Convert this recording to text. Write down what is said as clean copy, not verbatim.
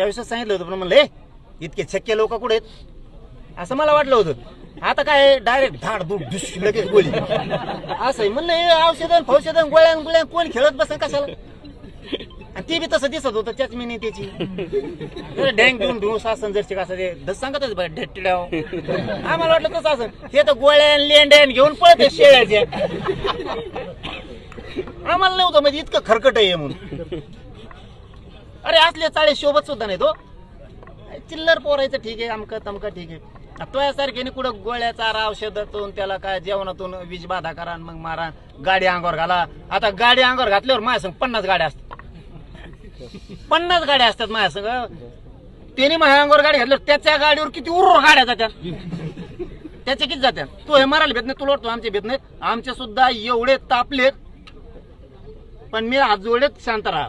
त्यावेळेस सांगितलं होतं, पण म्हणलं इतके छक्के लोक कुठे आहेत असं मला वाटलं होतं. आता काय डायरेक्ट धाड दूध धुश लगेच गोळी असं म्हणलं, हे औषधन फौषधन गोळ्या कोण खेळत बस कशाला. आणि ती बी तसं दिसत होतं त्याच मिनी त्याची डँग देऊन देऊ सासन जर असं ते सांगतच बघ ढेट्टिड्याव. आम्हाला वाटलं तसं असं, हे तर गोळ्या लेंड्यान घेऊन पळते शेळ्याच्या. आम्हाला नव्हतं म्हणजे इतकं खरकट आहे म्हणून. अरे असले चाळे शोभत सुद्धा नाही तो. चिल्लर पोरायचं ठीक आहे, अमकं तमकं ठीक आहे. तुझ्यासारखे कुठं गोळ्या चारा औषधातून त्याला काय जेवणातून वीज बाधा करा मग मारा, गाडी अंगावर घाला. आता गाडी अंगावर घातल्यावर माझ्या संग 50 गाड्या असतात, 50 गाड्या असतात माझ्या संग. त्याने माझ्या अंगावर गाडी घातल्यावर त्याच्या गाडीवर किती उर्र गाड्या जात्या, त्याच्या किती जात्या. तू हे मारायला भेट नाही, तुला वाटतो आमचे भेट नाहीत. आमचे सुद्धा एवढे तापलेत, पण मी हात जोडलेत शांत राहा.